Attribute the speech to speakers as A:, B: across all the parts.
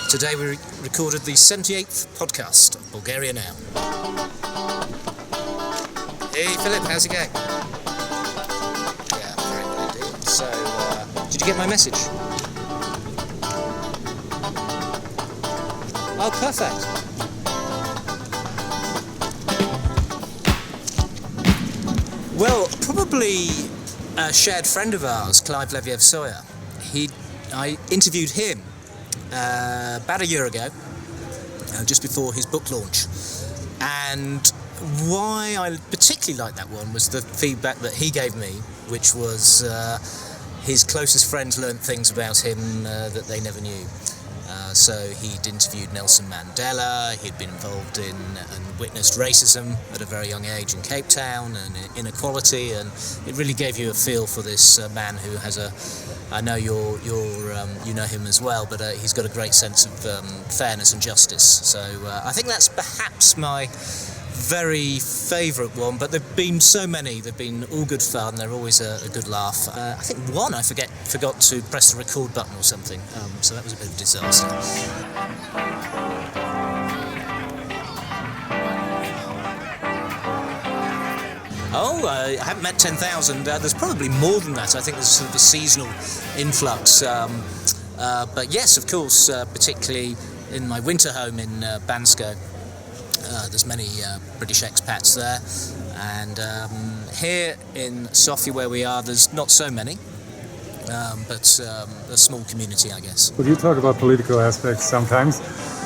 A: Today we recorded the 78th podcast of Bulgaria Now. Hey Philip, how's it going? Yeah, very well indeed. So, did you get my message? Oh, perfect. Well, probably a shared friend of ours, Clive Leviev-Sawyer. I interviewed him about a year ago, just before his book launch. And why I particularly liked that one was the feedback that he gave me, which was his closest friends learnt things about him that they never knew. So he'd interviewed Nelson Mandela, he'd been involved in and witnessed racism at a very young age in Cape Town and inequality, and it really gave you a feel for this man who has I know you know him as well, but he's got a great sense of fairness and justice. So I think that's perhaps my very favourite one, but there've been so many. They've been all good fun. They're always a good laugh. I think one I forgot to press the record button or something, so that was a bit of a disaster. Oh, I haven't met 10,000. There's probably more than that. I think there's sort of a seasonal influx. But yes, of course, particularly in my winter home in Bansko, there's many British expats there. And here in Sofia, where we are, there's not so many, but a small community, I guess.
B: Well, you talk about political aspects sometimes.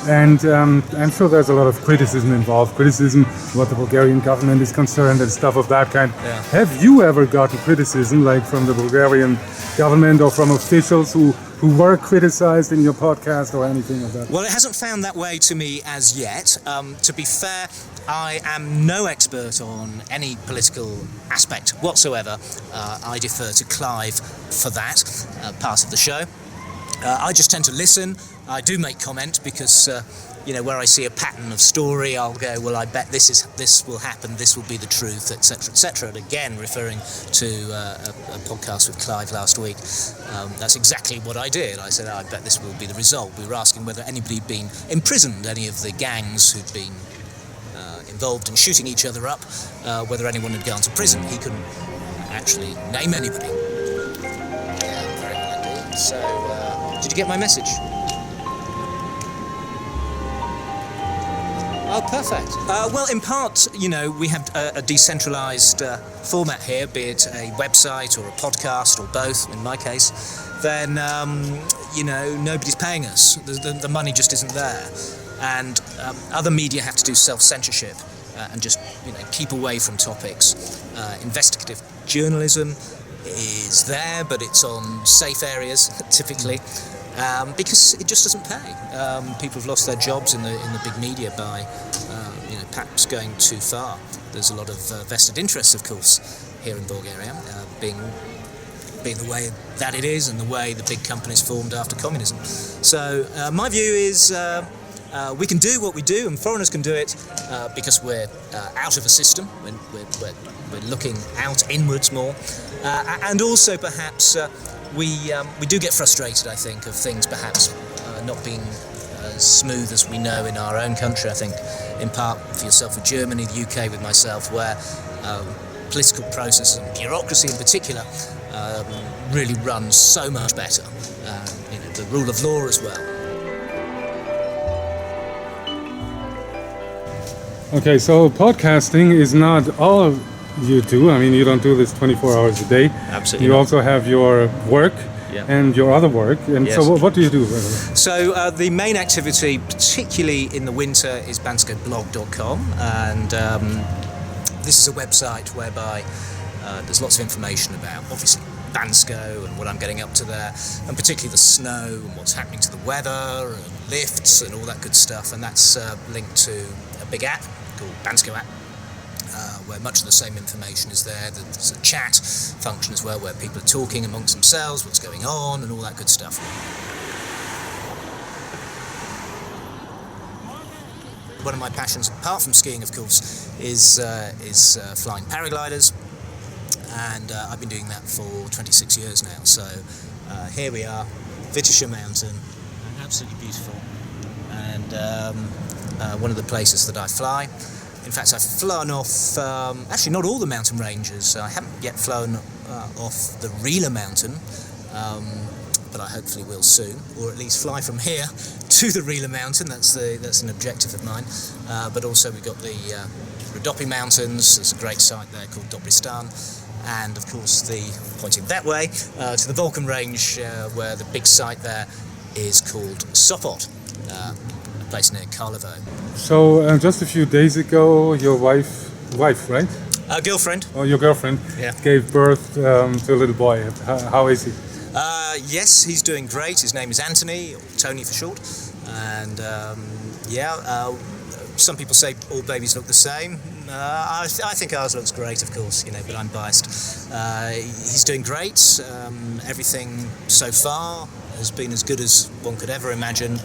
B: And I'm sure there's a lot of criticism involved, what the Bulgarian government is concerned and stuff of that kind.
A: Yeah.
B: Have you ever gotten criticism, like from the Bulgarian government or from officials who were criticized in your podcast or anything of that?
A: Well, it hasn't found that way to me as yet. To be fair, I am no expert on any political aspect whatsoever. I defer to Clive for that part of the show. I just tend to listen. I do make comment because, where I see a pattern of story, I'll go, well, I bet this will happen, this will be the truth, etc., etc. And again, referring to a podcast with Clive last week, that's exactly what I did. I said, I bet this will be the result. We were asking whether anybody had been imprisoned, any of the gangs who'd been involved in shooting each other up, whether anyone had gone to prison. He couldn't actually name anybody. Yeah, very well indeed. So, did you get my message? Oh, perfect. Well, in part, we have a decentralised format here, be it a website or a podcast or both, in my case. Then, nobody's paying us. The money just isn't there. And other media have to do self-censorship and just, keep away from topics. Investigative journalism is there, but it's on safe areas, typically. Because it just doesn't pay. People have lost their jobs in the big media by, perhaps going too far. There's a lot of vested interests, of course, here in Bulgaria, being the way that it is and the way the big companies formed after communism. So my view is we can do what we do, and foreigners can do it because we're out of a system. We're looking out inwards more, and also perhaps. We do get frustrated, I think, of things perhaps not being as smooth as we know in our own country. I think, in part for yourself with Germany, the UK with myself, where political processes and bureaucracy in particular really runs so much better. The rule of law as well.
B: Okay, so podcasting is not all you do. I mean, you don't do this 24 hours a day.
A: Absolutely.
B: You also have your work and your other work. And
A: yes.
B: So what do you do?
A: So the main activity, particularly in the winter, is banskoblog.com. And this is a website whereby there's lots of information about, obviously, Bansko and what I'm getting up to there, and particularly the snow and what's happening to the weather and lifts and all that good stuff. And that's linked to a big app called Bansko app, where much of the same information is there. There's a chat function as well, where people are talking amongst themselves, what's going on, and all that good stuff. One of my passions, apart from skiing, of course, is flying paragliders, and I've been doing that for 26 years now. So here we are, Vitisha Mountain, absolutely beautiful. and one of the places that I fly. In fact, I've flown off, actually not all the mountain ranges. I haven't yet flown off the Rila mountain, but I hopefully will soon, or at least fly from here to the Rila mountain. That's an objective of mine. But also we've got the Rhodope Mountains. There's a great site there called Dobristan. And of course, pointing that way, to the Balkan range, where the big site there is called Sopot, a place near Karlovo.
B: So just a few days ago, your wife, right?
A: Girlfriend.
B: Oh, your girlfriend gave birth to a little boy. How is he?
A: Yes, he's doing great. His name is Anthony, or Tony for short. And some people say all babies look the same. I think ours looks great, of course, but I'm biased. He's doing great. Everything so far has been as good as one could ever imagine.